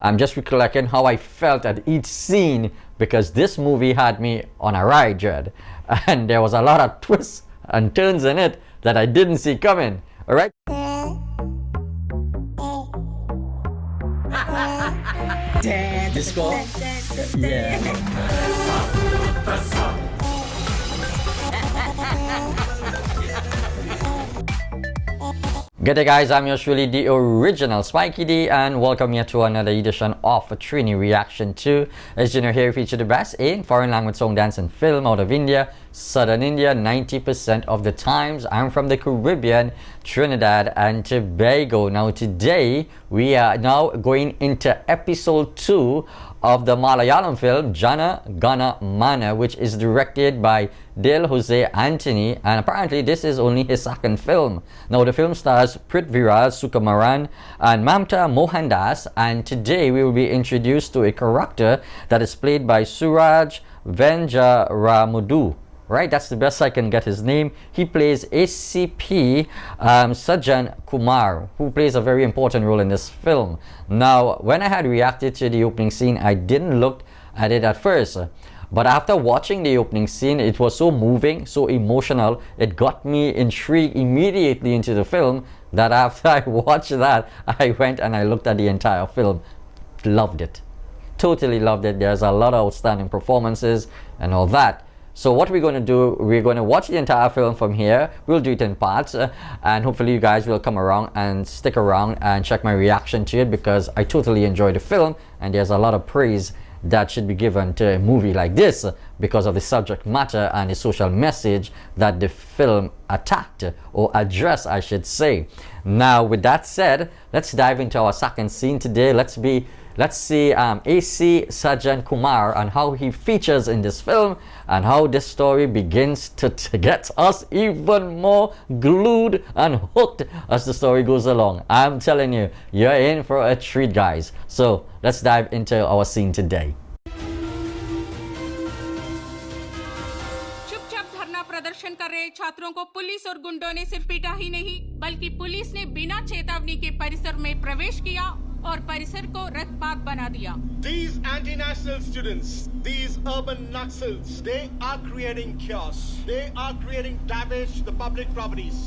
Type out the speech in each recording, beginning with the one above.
I'm just recollecting how I felt at each scene because this movie had me on a ride, Jed. And there was a lot of twists and turns in it that I didn't see coming. Alright? Disco. Yeah. Good day guys, I'm yours truly, the original Spikey D, and welcome here to another edition of Trini Reaction 2. As you know, here we feature the best in foreign language song, dance and film out of India, Southern India. 90% of the times I'm from the Caribbean, Trinidad and Tobago. Now today we are now going into episode 2 of the Malayalam film Jana Gana, which is directed by Dil Jose Anthony, and apparently this is only his second film. Now the film stars Prithviraj Sukumaran and Mamta Mohandas, and today we will be introduced to a character that is played by Suraj Venjaramudu. Right, that's the best I can get his name. He plays ACP Sajjan Kumar, who plays a very important role in this film. Now, when I had reacted to the opening scene, I didn't look at it at first. But after watching the opening scene, it was so moving, so emotional, it got me intrigued immediately into the film, that after I watched that, I went and I looked at the entire film. Loved it. Totally loved it. There's a lot of outstanding performances and all that. So what we're going to do, we're going to watch the entire film from here. We'll do it in parts, and hopefully you guys will come around and stick around and check my reaction to it, because I totally enjoyed the film and there's a lot of praise that should be given to a movie like this because of the subject matter and the social message that the film attacked, or addressed I should say. Now with that said, let's dive into our second scene today. Let's see AC Sajjan Kumar and how he features in this film, and how this story begins to get us even more glued and hooked as the story goes along. I'm telling you, you're in for a treat guys. So let's dive into our scene today. चुपचाप धरना प्रदर्शन कर रहे छात्रों को police और गुंडों ने सिर्फ पीटा ही नहीं, बल्कि पुलिस ने बिना चेतावनी के परिसर में प्रवेश किया और परिसर को रक्तपात बना दिया. These anti-national students, these urban Naxals, they are creating chaos. They are creating damage to the public properties.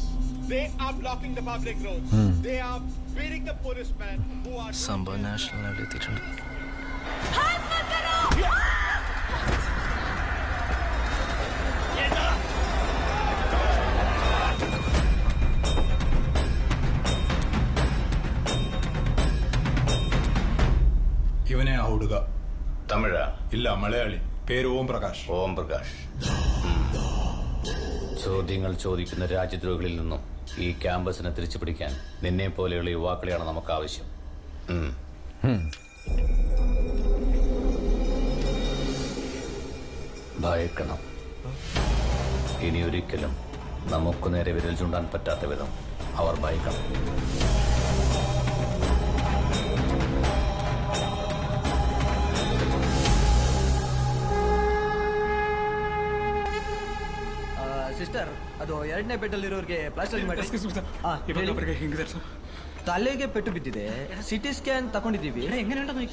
They are blocking the public roads. They are beating the policemen who are... Samba national level എത്തിയിട്ടുണ്ട്. ഇവനെ ആ ഹുടുക തമിഴ ഇല്ല മലയാളി പേര് ഓം പ്രകാശ്. ഓം പ്രകാശ്. ചോദ്യങ്ങൾ ചോദിക്കുന്ന രാജ്യദ്രോഹികളിൽ നിന്നും ഈ ക്യാമ്പസിനെ തിരിച്ചു പിടിക്കാൻ നിന്നെ പോലെയുള്ള യുവാക്കളെയാണ് നമുക്ക് ആവശ്യം. ഭയക്കണം. ഇനി ഒരിക്കലും നമുക്ക് നേരെ വിരൽ ചൂണ്ടാൻ പറ്റാത്ത വിധം അവർ ഭയക്കണം. ಸಿಸ್ಟರ್, ಅದು 2ನೇ ಬೆಡ್ಡಲ್ಲಿರೋರಿಗೆ ಪ್ಲಾಸ್ಟರಿಂಗ್ ಮಾಡಿ. ತಲೆಗೆ ಪೆಟ್ಟು ಬಿದ್ದಿದೆ, ಸಿಟಿ ಸ್ಕ್ಯಾನ್ ತಗೊಂಡಿದ್ದೀವಿ.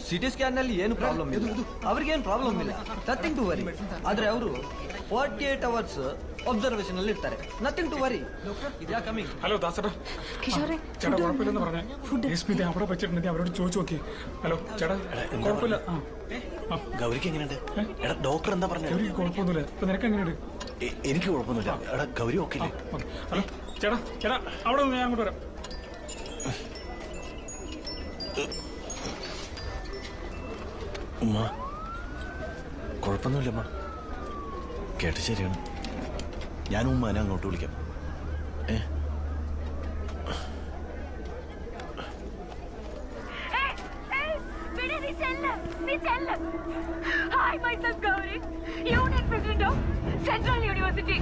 ಸಿಟಿ ಸ್ಕ್ಯಾನ್ ನಲ್ಲಿ ಏನು ಪ್ರಾಬ್ಲಮ್ ಇಲ್ಲ, ಅವ್ರಿಗೇನು ಪ್ರಾಬ್ಲಮ್ ಇಲ್ಲ, ನಥಿಂಗ್ ಟು ವರಿ. ಆದ್ರೆ ಅವರು 48 hours ഒബ്സർവേഷൻ ಅಲ್ಲಿ ಇರ್ತಾರೆ. Nothing to worry. ഇതാ കമ്മിങ്. ഹലോ ദാസേട്ടാ, ചേട്ടാ കുഴപ്പമില്ലെന്ന് പറഞ്ഞേ. എസ്മിതെ അവിടെ വെച്ചിട്ടുണ്ടെങ്കിൽ അവരോട് ചോദിച്ചു നോക്കി. ഹലോ ചേട്ടാ, കുഴപ്പമില്ല. ഗൗരിക്ക് എങ്ങനെയുണ്ട്? എടാ ഡോക്ടർ എന്താ പറഞ്ഞത്? ഗൗരിക്ക് കുഴപ്പമൊന്നുമില്ല. ഇപ്പൊ നിനക്ക് എങ്ങനെയുണ്ട്? എനിക്ക് കുഴപ്പമൊന്നുമില്ല. എടാ ഗൗരി ഓക്കെ അല്ലേ? ഹലോ ചേട്ടാ, ചേട്ടാ അവിടെ ഞാൻ അങ്ങോട്ട് വരാം. ഉമ്മ കുഴപ്പമൊന്നുമില്ലമ്മ, കേട്ട് ശരിയാണ്. ഞാൻ ഉമ്മാനെ അങ്ങോട്ട് വിളിക്കാം. Hi, myself Gauri, Union President of Central University.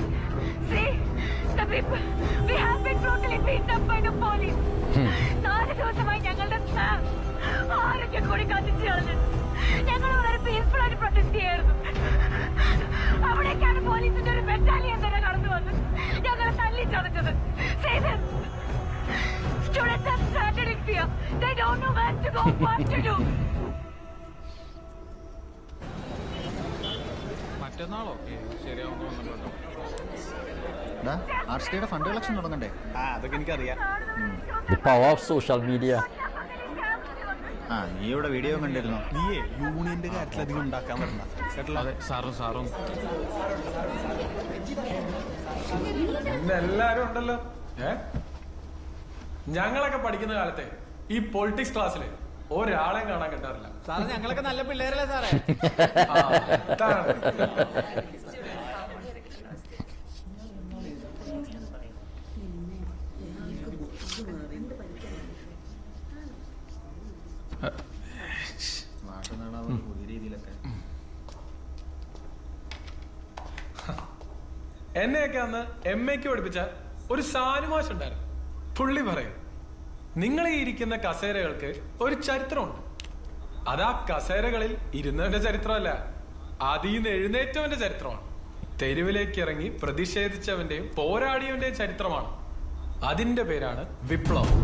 See, the people, we have been brutally beaten up by the police. 4 ദിവസമായി ഞങ്ങളുടെ ആരൊക്കെ കൂടി കത്തിച്ചാണ്. ഞങ്ങൾ വളരെ പീസ്ഫുൾ ആയിട്ട് പ്രൊട്ടസ്റ്റ് ചെയ്യായിരുന്നു. അവിടേക്കാണ് പോലീസിന്റെ ഒരു ബറ്റാലിയൻ തന്നെ കടന്നു വന്ന് ഞങ്ങളെ തല്ലിച്ചതച്ചത്. Students are stranded in fear. They don't know where to go, what to do. മറ്റന്നാളോ ശരിയാവുന്നു. ആർട്സ്ഡേയുടെ ഫണ്ട് കളക്ഷൻ തുടങ്ങണ്ടേ? അതൊക്കെ എനിക്കറിയാം. The power of social media. നീ ഇവിടെ വീഡിയോ കണ്ടിരുന്നോ? നീയേ യൂണിയന്റെ കാര്യത്തിൽ അധികം ഉണ്ടാക്കാൻ പറ്റില്ല. അതെ സാറും എല്ലാരും ഉണ്ടല്ലോ. ഞങ്ങളൊക്കെ പഠിക്കുന്ന കാലത്തെ ഈ പൊളിറ്റിക്സ് ക്ലാസ്സില് ഒരാളെ കാണാൻ കിട്ടാറില്ല. സാറേ ഞങ്ങളൊക്കെ നല്ല പിള്ളേരല്ലേ സാറേ? എന്നെയൊക്കെ അന്ന് MA-ക്ക് പഠിപ്പിച്ച ഒരു സാനുമാഷ് ഉണ്ടായിരുന്നു. പുള്ളി പറയും, നിങ്ങൾ ഈ ഇരിക്കുന്ന കസേരകൾക്ക് ഒരു ചരിത്രമുണ്ട്. അതാ കസേരകളിൽ ഇരുന്നവന്റെ ചരിത്രമല്ല, അതിന്ന് എഴുന്നേറ്റവന്റെ ചരിത്രമാണ്. തെരുവിലേക്ക് ഇറങ്ങി പ്രതിഷേധിച്ചവന്റെയും പോരാടിയവന്റെയും ചരിത്രമാണ്. അതിന്റെ പേരാണ് വിപ്ലവം.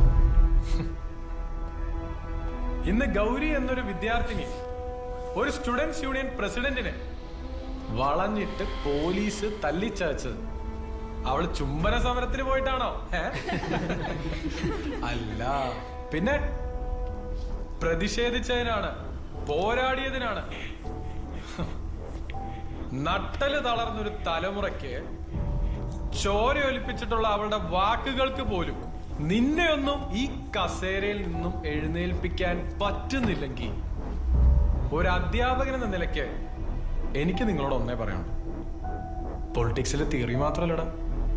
ഇന്ന് ഗൗരി എന്നൊരു വിദ്യാർത്ഥിനി ഒരു സ്റ്റുഡൻസ് യൂണിയൻ പ്രസിഡന്റിനെ വളഞ്ഞിട്ട് പോലീസ് തല്ലിച്ചതച്ചത് അവള് ചുംബന സമരത്തിന് പോയിട്ടാണോ? അല്ല, പിന്നെ പ്രതിഷേധിച്ചതിനാണ്, പോരാടിയതിനാണ്. നട്ടല് തളർന്നൊരു തലമുറയ്ക്ക് ചോരയൊലിപ്പിച്ചിട്ടുള്ള അവളുടെ വാക്കുകൾക്ക് പോലും നിന്നെയൊന്നും ഈ കസേരയിൽ നിന്നും എഴുന്നേൽപ്പിക്കാൻ പറ്റുന്നില്ലെങ്കിൽ ഒരു അധ്യാപകൻ എന്ന നിലയ്ക്ക് എനിക്ക് നിങ്ങളോട് ഒന്നേ പറയണം, പൊളിറ്റിക്സിലെ theory മാത്രല്ലടാ,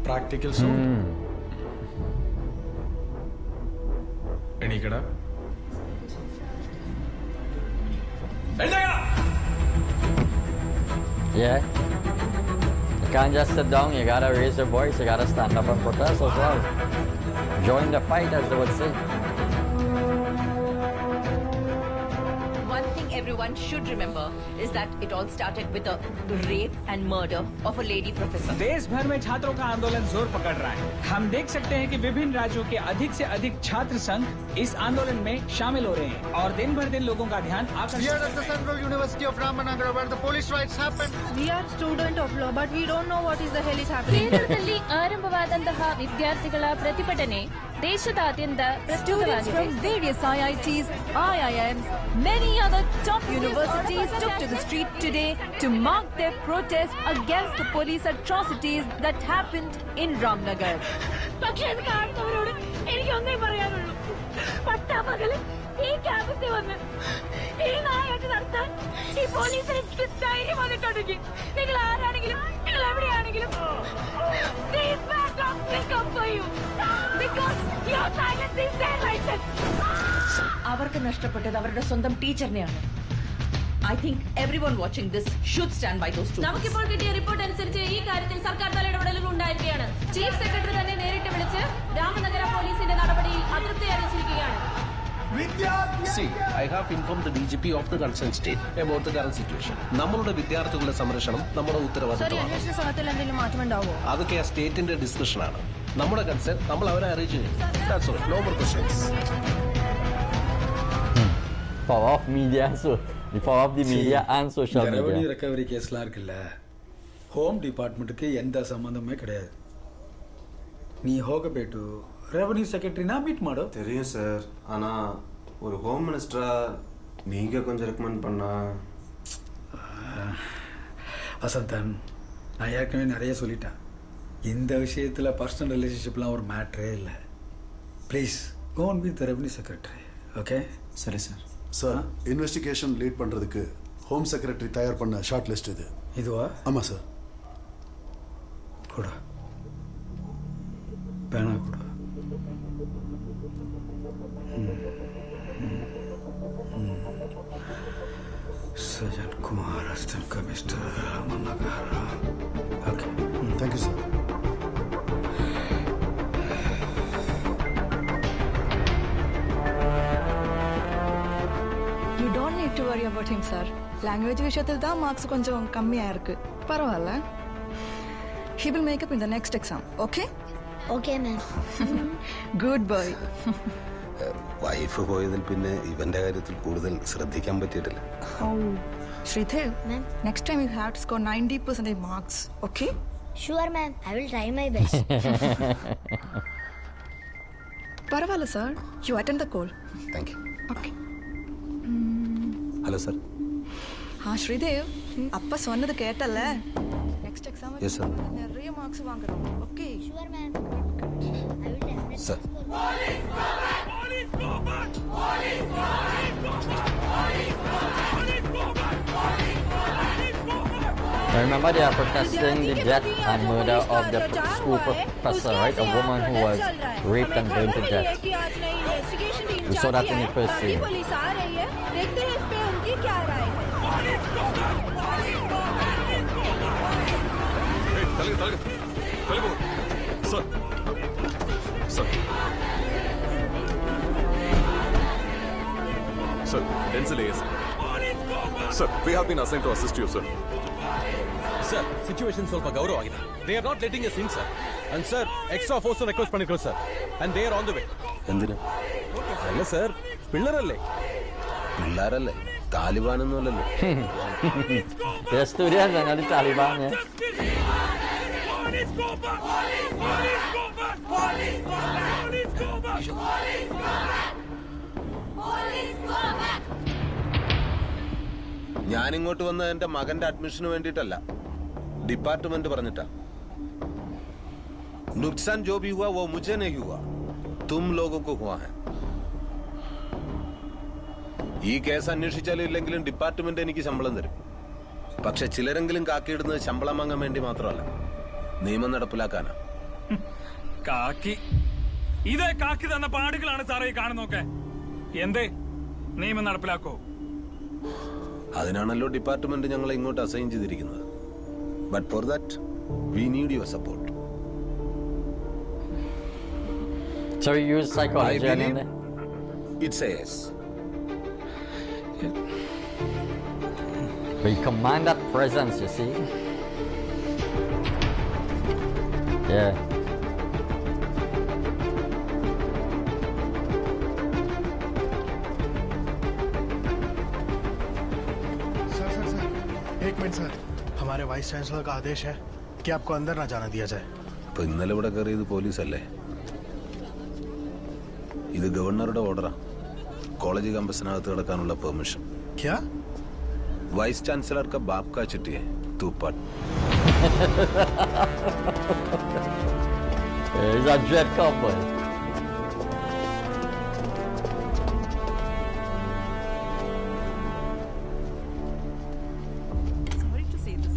പ്രാക്ടിക്കൽസും. എണീക്കടാ. Yeah. You can't just sit down, you gotta raise your voice, you gotta stand up and protest as well. Join the fight, as they would say. One thing everyone should remember is that it all started with a rape and murder of a lady professor. देश भर में छात्रों का आंदोलन जोर पकड़ रहा है. हम देख सकते हैं कि विभिन्न राज्यों के अधिक से अधिक छात्र संघ इस आंदोलन में शामिल हो रहे हैं और दिन भर दिन लोगों का ध्यान We are at the Central University of Ramanagara where the police riots happened. We are student of law, but we don't know what is the hell is happening. ಕೇರಳದಲ್ಲಿ ಆರಂಭವಾದಂತಹ ವಿದ್ಯಾರ್ಥಿಗಳ ಪ್ರತಿಭಟನೆ ದೇಶದಾದ್ಯಂತ Students from various IITs, IIMs, many other top universities took to the street today to mark their protest against the police atrocities that happened in Ramnagar. പക്ഷേ ഇത് കാണുന്നവരോട് എനിക്കൊന്നേ പറയാനുള്ളൂ, പട്ടാപകല് ഈ ക്യാമ്പസിൽ വന്ന് ഈ നായാട്ട് നടത്താൻ ഈ പോലീസിന് ധൈര്യം വന്നിട്ടുണ്ടെങ്കിൽ നിങ്ങൾ ആരാണെങ്കിലും നിങ്ങൾ എവിടെയാണെങ്കിലും these bad dogs will come for you because your silence is their license. അവർക്ക് നഷ്ടപ്പെട്ടത് അവരുടെ സ്വന്തം ടീച്ചറിനെയാണ്. I think everyone watching this should stand by those students. നമുക്കിപ്പോൾ കിട്ടിയ റിപ്പോർട്ട് അനുസരിച്ച് ഈ കാര്യത്തിൽ സർക്കാർ തല ഇടപെടലുകൾ ഉണ്ടായിരിക്കുകയാണ്. ചീഫ് സെക്രട്ടറി തന്നെ നേരിട്ട് വിളിച്ച് രാമനഗര പോലീസിന്റെ നടപടിയിൽ അതൃപ്തി അറിയിച്ചിരിക്കുകയാണ്. See, I have informed the DGP of the concerned state about the current situation. നമ്മളുടെ വിദ്യാർത്ഥികളുടെ സംരക്ഷണം നമ്മുടെ ഉത്തരവാദിത്തമാണ്. അന്വേഷണ സമയത്തിൽ എന്തെങ്കിലും മാറ്റമുണ്ടാവോ? അതൊക്കെ ആ സ്റ്റേറ്റിന്റെ ഡിസ്കഷനാണ്. നമ്മുടെ കൺസേൺ നമ്മൾ അവരെ അറിയിച്ചു. That's all. No more questions. Power of media, so the power of the media and social media. Revenue recovery கேஸ்லாம் இருக்குல்ல, ஹோம் டிபார்ட்மெண்ட்டுக்கு எந்த சம்மந்தமே கிடையாது. நீ ಹೋಗಬೇಕು ரெவன்யூ செக்ரட்டரினா மீட் மாடு. தெரியும் சார், ஆனா ஒரு ஹோம் மினிஸ்டரா நீங்க கொஞ்சம் ரெக்கமெண்ட் பண்ணா. வசந்தன், நான் ஏற்கனவே நிறைய சொல்லிட்டேன், இந்த விஷயத்தில் பர்சனல் ரிலேஷன்ஷிப்லாம் ஒரு மேட்ரே இல்லை. Please go on with the revenue secretary. Okay? சரி சார். சார், இன்வெஸ்டிகேஷன் லீட் பண்ணுறதுக்கு ஹோம் செக்ரட்டரி தயார் பண்ண ஷார்ட் லிஸ்ட் இது. இதுவா? ஆமாம் சார். கூட பேனா கூட. Sajjan Kumar, Assistant Commissioner, Ramanagara. Okay. Thank you, sir. You don't need to worry about him, sir. Language விஷயத்தில் தான் மார்க்ஸ் கொஞ்சம் கம்மியா இருக்கு. பரவாயில்ல. He will make up in the next exam. Okay? Okay, ma'am. Good boy. Wife പോയതിൽ പിന്നെ ഇവന്റെ കാര്യത്തിൽ കൂടുതൽ ശ്രദ്ധിക്കാൻ പറ്റിയിട്ടില്ല. Shridev, next time you have to score 90% marks, okay? Sure, ma'am. I will try my best. Paravala, sir. You attend the call. Thank you. Okay. Hello, sir. Shridev, அப்பா சொன்னது கேட்டல்ல? Next exam Yes, sir. நிறைய marks வாங்குறோம். Okay? Sure, ma'am. I will definitely Sir. I remember they are protesting the death and murder of the school professor, right? A woman who was raped and burned to death. We saw that in the first scene. Sir. Sir. Sir, Denzel AS. Sir, we have been assigned to assist you, sir. Sir, situation ಸ್ವಲ್ಪ ಗೌರವ ಆಗಿದೆ. They are not letting us in, sir. And sir, extra force request பண்ணிக்கிறோம், sir. And they are on the way. എന്തിനാ? അല്ല sir, പിള്ളേരല്ലേ? പിള്ളേരല്ലേ? താലിബാനൊന്നും അല്ലല്ലോ. They're students and not the Taliban, yeah. ഞാൻ ഇങ്ങോട്ട് വന്ന എന്റെ മകന്റെ അഡ്മിഷന് വേണ്ടിയിട്ടല്ല, ഡിപ്പാർട്ട്മെന്റ് പറഞ്ഞിട്ടാ. നുക്സാൻ ജോ ഭി ഹുവാ വോ മുझे नहीं हुआ, तुम लोगों को हुआ है. ഈ കേസ് അന്വേഷിച്ചാലും ഇല്ലെങ്കിലും ഡിപ്പാർട്ട്മെന്റ് എനിക്ക് ശമ്പളം തരും. പക്ഷെ ചിലരെങ്കിലും കാക്കിയിടുന്നത് ശമ്പളം വാങ്ങാൻ വേണ്ടി മാത്രമല്ല, നിയമം നടപ്പിലാക്കാനാ. കാക്കി ഇതേ കാക്കി തന്ന പാടുകളാണ് സാറേ കാണുന്നൊക്കെ. എന്തേ നിയമം നടപ്പിലാക്കോ? അതിനാണല്ലോ ഡിപ്പാർട്ട്മെന്റ് ഞങ്ങളെ ഇങ്ങോട്ട് അസൈൻ ചെയ്തിരിക്കുന്നത്. But for that we need your support. So you use psychology and it's a yes. But you command that presence, you see? Yeah. Sir, एक मिनट सर. हमारे वाइस चांसलर का आदेश है कि आपको अंदर ना जाना दिया जाए. അപ്പൊ ഇന്നലെ ഇവിടെ കയറിയത് പോലീസല്ലേ? ഇത് ഗവർണറുടെ ഓർഡറാ. കോളേജ് ക്യാമ്പസിനകത്ത് കിടക്കാനുള്ള പെർമിഷൻ. क्या? वाइस चांसलर का बाप का चिट्ठी है, तूपट. He's a dread couple. Sorry to say this.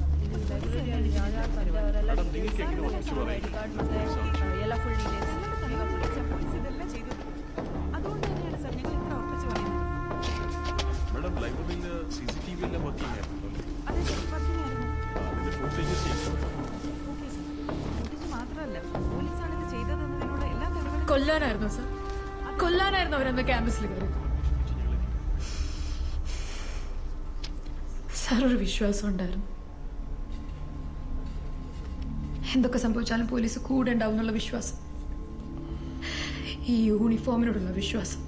ಎಲ್ಲ full details. പോലീസ് ഇതെല്ലാം ചെയ്തു. അതുകൊണ്ട് തന്നെയാണ് സാർ ഞങ്ങൾ ഇത്ര ഉറപ്പിച്ചു പറയുന്നത്. मैडम लाइब्रेरी में सीसीटीवी എല്ലാം വർക്കിംഗ് ആണ്. അതെ സാർ, വർക്കിംഗ് ആയിരുന്നു. അതിന്റെ ഫുട്ടേജസ് ഓക്കെ സാർ. ഫുട്ടേജ് മാത്രമല്ല, പോലീസാണ് ഇത് ചെയ്തതെന്നതിനുള്ള എല്ലാ തെളിവുകളും കൊല്ലാനായിരുന്നു സാർ, കൊല്ലാനായിരുന്നു അവരന്ന് ക്യാമ്പസിൽ കയറി. സാർ ഒരു വിശ്വാസം ഉണ്ടായിരുന്നു, എന്തൊക്കെ സംഭവിച്ചാലും പോലീസ് കൂടെ ഉണ്ടാവും എന്നുള്ള വിശ്വാസം, ഈ യൂണിഫോമിനോടുള്ള വിശ്വാസം.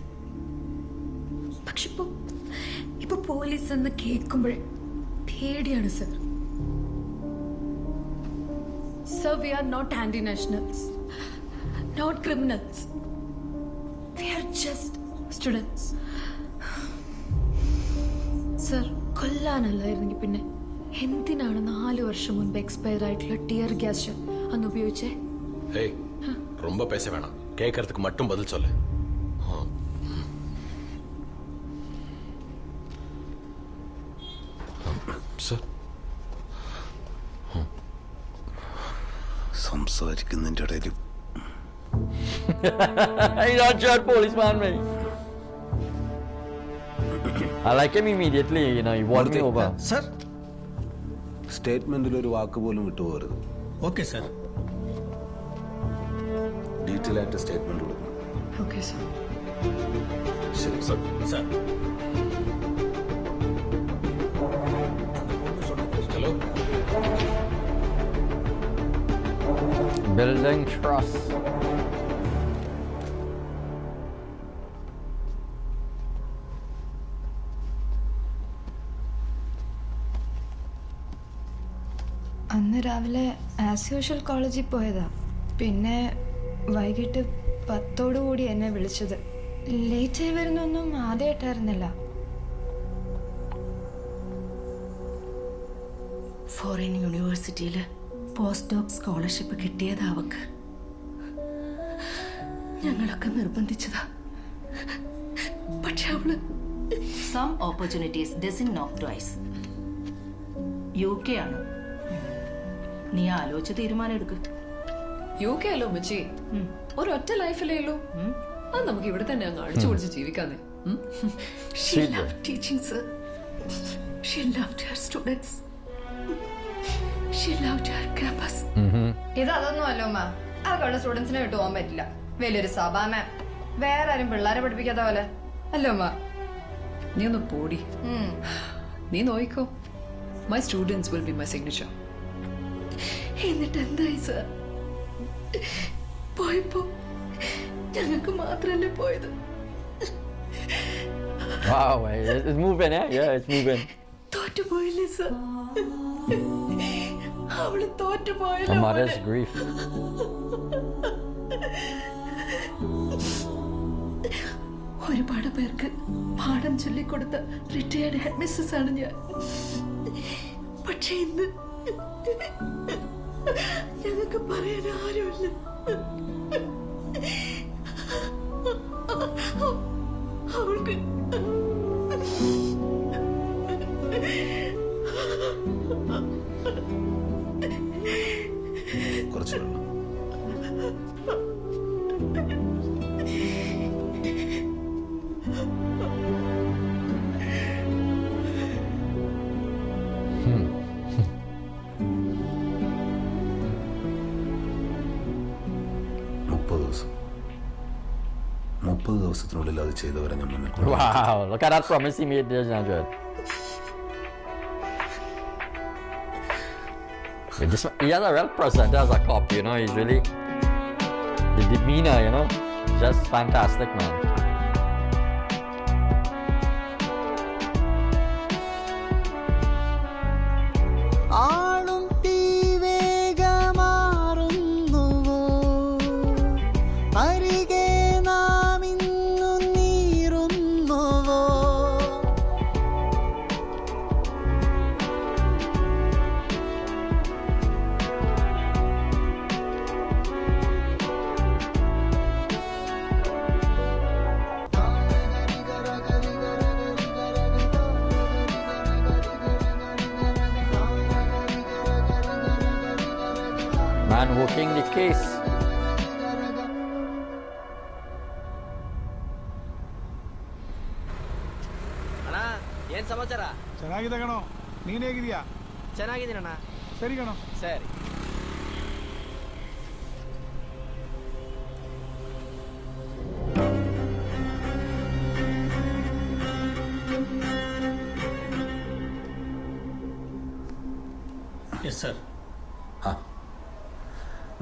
പക്ഷെ ഇപ്പൊ പോലീസ് എന്ന് കേൾക്കുമ്പോഴേ പേടിയാണ് sir. Sir, we are not anti-nationals, not criminals. We are just students. Sir, കൊല്ലാനല്ലായിരുന്നെങ്കിൽ പിന്നെ എന്തിനാണ് 4 വർഷം മുൻപ് എക്സ്പയർ ആയിട്ടുള്ള ടിയർ ഗ്യാസ് അന്ന് ഉപയോഗിച്ചേ? ஏய் ரொம்ப பேச வேணாம், கேட்கறதுக்கு மட்டும் பதில் சொல்லு. സർ, സംസാരിക്കുന്നതിന്റെ ഇടയിൽ He's not dread policeman, mate. I like him immediately, you know, he won me over. Sir, സ്റ്റേറ്റ്മെന്റിൽ ഒരു വാക്ക് പോലും വിട്ടുപോകരുത്. Okay sir. ഡീറ്റെയിൽ ആയിട്ട് സ്റ്റേറ്റ്മെന്റ് കൊടുക്കണം. Okay sir. ശരി sir. Sir hello. Building trust. അന്ന് രാവിലെ ആസ് യൂഷ്വൽ കോളേജിൽ പോയതാ. പിന്നെ വൈകിട്ട് 10 എന്നെ വിളിച്ചത്. ലേറ്റായി വരുന്നൊന്നും ആദ്യമായിട്ടായിരുന്നില്ല. ഫോറിൻ യൂണിവേഴ്സിറ്റിയിൽ പോസ്റ്റ് ഡോക് സ്കോളർഷിപ്പ് കിട്ടിയതാ അവക്ക്. ഞങ്ങളൊക്കെ നിർബന്ധിച്ചതാ. പക്ഷെ അവള് സം ഓപ്പർച്യൂണിറ്റീസ് ഡസന്റ് നോക്ക് ട്വൈസ്. UK ആണ്. നീ ആലോചിച്ച് തീരുമാനം എടുക്ക്. UK അല്ലോ മച്ചി, ഒരൊറ്റ ലൈഫിലേ ഉള്ളൂ. അത് നമുക്ക് ഇവിടെ തന്നെ അങ്ങ് അടിച്ചു പൊളിച്ച് ജീവിക്കാന്നേ. She loved teaching, sir. She loved her students. She loved her campus. ഇതൊന്നും അല്ലോ അമ്മ. അതൊക്കെയുള്ള സ്റ്റുഡൻസിനെ വിട്ടു പോകാൻ പറ്റില്ല. വലിയൊരു സഭ മാം. വേറെ ആരും പിള്ളേരെ പഠിപ്പിക്കാത്ത പോലെ അല്ലോ അമ്മ. നീ ഒന്ന് പോടി. നീ നോയിക്കോ. My students will be my signature. എന്നിട്ട് എന്തായി സർ? പോയപ്പോ ഞങ്ങൾക്ക് മാത്രല്ലേ പോയത്. Wow, it's moving, eh? Yeah, it's moving. തോറ്റുപോയില്ലേ സർ? അവള് A തോറ്റുപോയല്ലോ. mother's grief. ഒരുപാട് പേർക്ക് പാഠം ചൊല്ലിക്കൊടുത്ത റിട്ടയർഡ് ഹെഡ് മിസ്സസ് ആണ് ഞാൻ. പക്ഷെ ഇന്ന് ഞങ്ങൾക്ക് പറയാൻ ആരുമില്ല. അവൾക്ക് കുറച്ച് മുപ്പത് ദിവസത്തിനുള്ളിൽ അത് ചെയ്തവരെ ഞാൻ മുന്നിൽ കൊണ്ടുവരും. Wow, look at that promise he made there, Janjad. He has a real presence as a cop, you know. He's really the demeanor, you know, just fantastic, man. ആളും തീവേഗമാറുന്നുവോ അരികെ നാം ഇന്നു നീറുന്നുവോ. Man working the case. ಅಣ್ಣ ಏನ್ ಸಮಾಚಾರ? ಚೆನ್ನಾಗಿದೆ ಕಣೋ, ನೀನ್ ಹೇಗಿದ್ಯಾ? ಚೆನ್ನಾಗಿದ್ದೀನಣ್ಣ. ಸರಿ ಕಣೋ. ಸರಿ. Yes sir.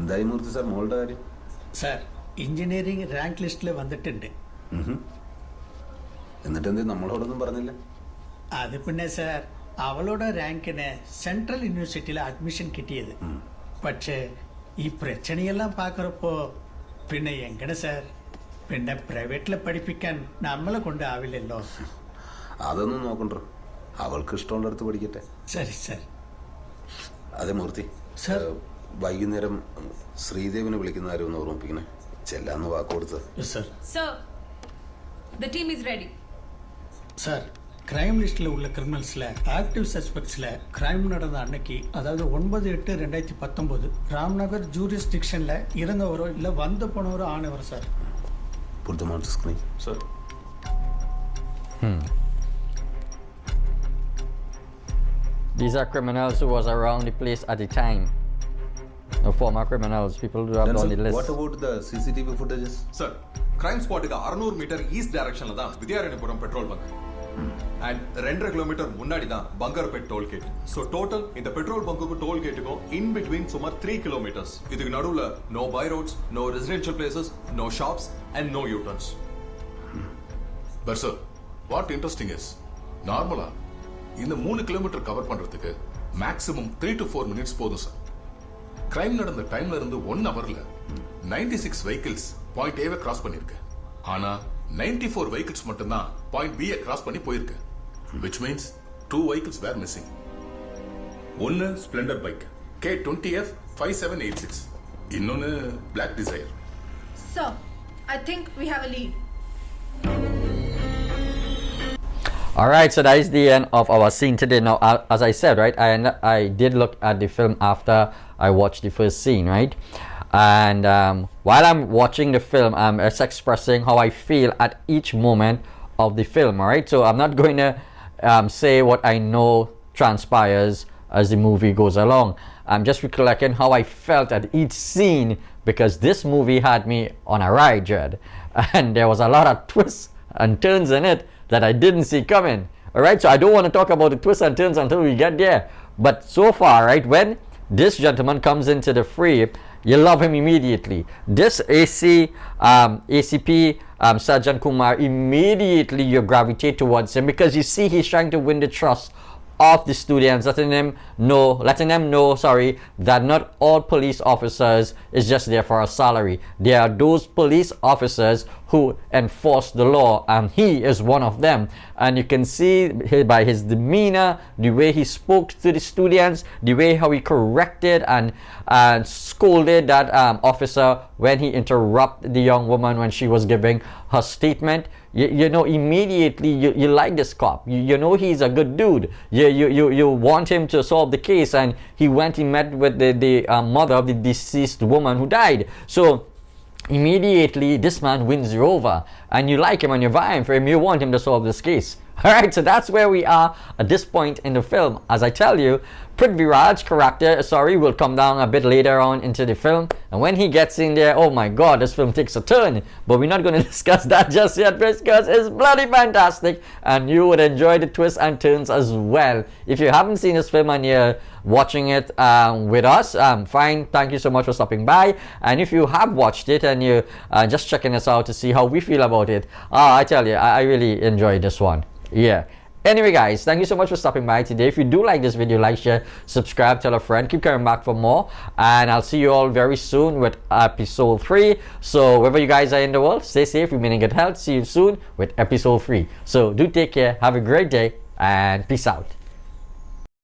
ദൈമൂർത്തി സാർ, മോളുടെ കാര്യം? സാർ എഞ്ചിനീയറിംഗ് റാങ്ക് ലിസ്റ്റിൽ വന്നിട്ടുണ്ട്. എന്നിട്ട് എന്തേ നമ്മളോടൊന്നും പറഞ്ഞില്ല? അത് പിന്നെ സാർ അവളുടെ റാങ്കിന് സെൻട്രൽ യൂണിവേഴ്സിറ്റിയിൽ അഡ്മിഷൻ കിട്ടിയത്. പക്ഷേ ഈ പ്രச்சனைയെല്ലാം பார்க்குறப்போ പിന്നെ എങ്ങനെ സാർ, പിന്നെ പ്രൈവറ്റിൽ പഠിപ്പിക്കാൻ നമ്മളെ കൊണ്ട് ആവില്ലല്ലോ. അതൊന്നും നോക്കണ്ടോ, അവൾക്ക് ഇഷ്ടമുള്ളടത്ത് പഠിക്കട്ടെ. ശരി സാർ. അതെ മൂർത്തി, വൈകുന്നേരം ശ്രീദേവിനെ വിളിക്കുന്ന കാര്യം ഒന്ന് ഓർമ്മിപ്പിക്കണേ. ചെല്ലാന്ന് വാക്ക് കൊടുത്തത്. Sir, the team is ready. Sir crime ലിസ്റ്റിൽ ഉള്ള ക്രിമിനൽസിൽ ആക്റ്റീവ് സസ്പെക്ട്സിൽ ക്രൈം നടന്ന അன்னைக்கு, അதாவது 9/8/2019 ராம்நகர் ஜூரிஸ்டிக்ஷன்ல இருந்தவரோ இல்ல வந்து போனவரோ ஆனவர் sir. Put them on the screen. Sir. These are criminals who was around the place at the time. No, former criminals, people who have done the list. What about the CCTV footages? Sir, crime spot 600 meter east direction la da Vidyaranypuram petrol bunk. And 2 kilometer முன்னாடி தான் பங்கர்பேட் toll gate. So total இந்த petrol பங்குக்கு toll கேட்டுக்கும் in between சுமார் 3 kilometers. இதுக்கு நடுவுல no by roads, no residential places, no shops and no U-turns. But sir, what interesting is, நார்மலா இந்த 3 kilometre cover பண்றதுக்கு மேக்ஸிமம் 3 to 4 minutes போதும் சார். கிரைம் நடந்த டைம்ல இருந்து 1 hourல 96 vehicles பாயிண்ட் ஏவை கிராஸ் பண்ணிருக்கு. ஆனா 94 vehicles மட்டும்தான் பாயிண்ட் B கிராஸ் பண்ணி போயிருக்கு. which means 2 vehicles were missing. ஒன்னு ஸ்ப்ளெண்டர் பைக் K20F 5786, இன்னொன்னு Black Desire. Sir, I think we have a lead. Alright, so that is the end of our scene today. Now, as I said, right, I did look at the film after I watched the first scene, right? And while I'm watching the film, I'm just expressing how I feel at each moment of the film, alright? So I'm not going to say what I know transpires as the movie goes along. I'm just recollecting how I felt at each scene, because this movie had me on a ride, Jed. And there was a lot of twists and turns in it that I didn't see coming. Alright, so I don't want to talk about the twists and turns until we get there. But so far, right, when this gentleman comes into the fray, you love him immediately. This ACP Sajjan Kumar, immediately you gravitate towards him, because you see he's trying to win the trust of the students, letting them know, that not all police officers is just there for a salary. There are those police officers who enforce the law, and he is one of them. And you can see by his demeanor, the way he spoke to the students, the way how he corrected and scolded that officer when he interrupted the young woman when she was giving her statement. You know, immediately you like this cop. You know he's a good dude. You want him to solve the case, and he met with the mother of the deceased woman who died. So immediately this man wins you over, and you like him and you're vying for him. You want him to solve this case. Alright, so that's where we are at this point in the film. As I tell you, Prithviraj's character, will come down a bit later on into the film, and when he gets in there, oh my god, this film takes a turn. But we're not going to discuss that just yet, because it's bloody fantastic, and you would enjoy the twists and turns as well. If you haven't seen this film and you're watching it with us, fine, thank you so much for stopping by. And if you have watched it and you're just checking us out to see how we feel about it, I tell you, I really enjoyed this one. Yeah. Anyway guys, thank you so much for stopping by today. If you do like this video, like, share, subscribe, tell a friend, keep coming back for more, and I'll see you all very soon with episode 3. So wherever you guys are in the world, stay safe, remain in good health. See you soon with episode 3. So do take care, have a great day, and peace out.